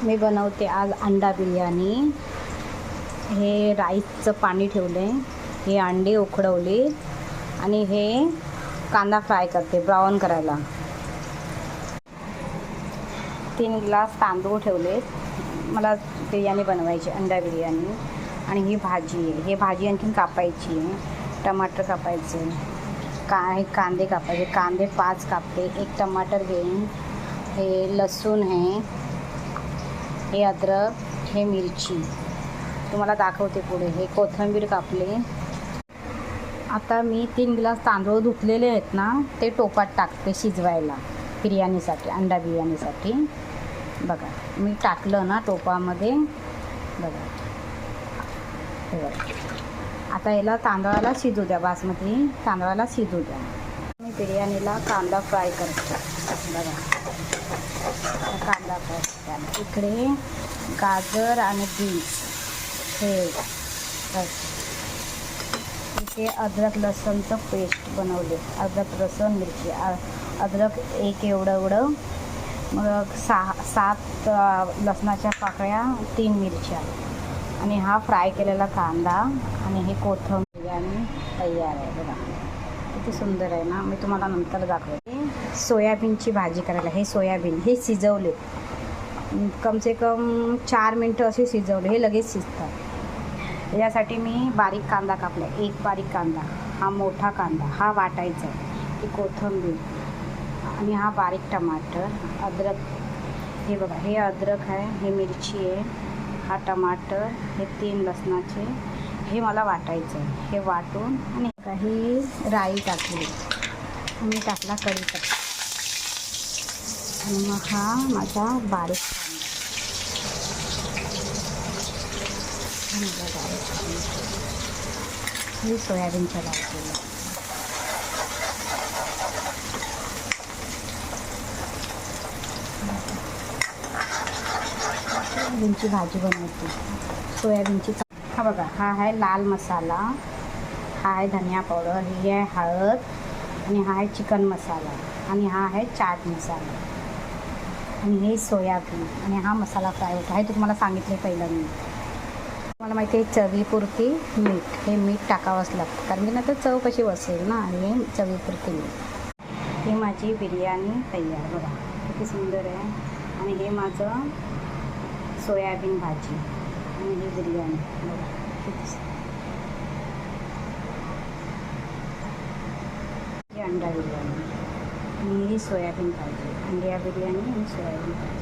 मी बनवते आज अंडा बिर्याणी। हे राईसचं पाणी ठेवलं आहे, हे अंडे उकडवले आणि हे कांदा फ्राय करते ब्राऊन करायला। 3 ग्लास तांदूळ ठेवले, मला बिर्याणी बनवायची अंडा बिर्याणी। आणि ही भाजी आहे, हे भाजी आणखीन कापायची आहे। टमाटर कापायचे, कांदे कापायचे, कांदे 5 कापले, 1 टमाटर घेईन। हे लसूण आहे, हे अद्रक, हे मिरची तुम्हाला दाखवते पुढे। हे कोथिंबीर कापले। आता मी 3 ग्लास तांदूळ धुतलेले आहेत ना, ते टोपात टाकते शिजवायला बिर्याणीसाठी, अंडा बिर्याणीसाठी। बघा मी टाकलं ना टोपामध्ये, बघा हे बघा। आता याला तांदळाला शिजू द्या, बासमती तांदळाला शिजू द्या। मी बिर्याणीला कांदा फ्राय करते, बघा कांदा फ्राय करते। इकडे गाजर आणि बीन्स, हे इथे अद्रक लसूणचं पेस्ट बनवले, अद्रक लसूण मिरची, अद्रक एक एवढं, मग 7 लसणाच्या पाकळ्या, 3 मिरच्या आणि हा फ्राय केलेला कांदा आणि हे कोथिंबीर बिर्याणी तयार आहे। बघा किती सुंदर आहे ना। मी तुम्हाला नंतर दाखवते। सोयाबीनची भाजी करायला, हे सोयाबीन हे शिजवले, कम से कम 4 मिनटं असे शिजवले, हे लगेच शिजतात। यासाठी मी बारीक कांदा कापला, 1 बारीक कांदा, हा मोठा कांदा हा वाटायचा आहे, ही कोथिंबीर आणि हा बारीक टमाटर, अद्रक, हे बघा हे अद्रक आहे, हे मिरची आहे, हा टमाटर, हे 3 लसणाचे, हे मला वाटायचं आहे। हे वाटून आणि काही राई टाकली, मी टाकला कढीपत्ता आणि मग हा माझा बारीक कांदा, ही सोयाबीनच्या डाळ केली। सोयाबीनची भाजी बनवते, सोयाबीनची। हा बघा, हा आहे लाल मसाला, हा आहे धनिया पावडर, ही आहे हळद आणि हा आहे चिकन मसाला आणि हा आहे चाट मसाला आणि हे सोयाबीन आणि हा मसाला फ्राय होता, हे तुम्हाला सांगितले पहिलं मी। मला माहिती आहे चवीपुरती मीठ, हे मीठ टाकावंच लागतं कारण की नंतर चव कशी बसेल ना, हे चवीपुरती मीठ। ही माझी बिर्याणी तयार, बघा किती सुंदर आहे। आणि हे माझं सोयाबीन भाजी आणि ही बिर्याणी, बघा किती ही अंडा बिर्याणी आणि ही सोयाबीन भाजी, अंडा बिर्याणी आणि सोयाबीन भाजी।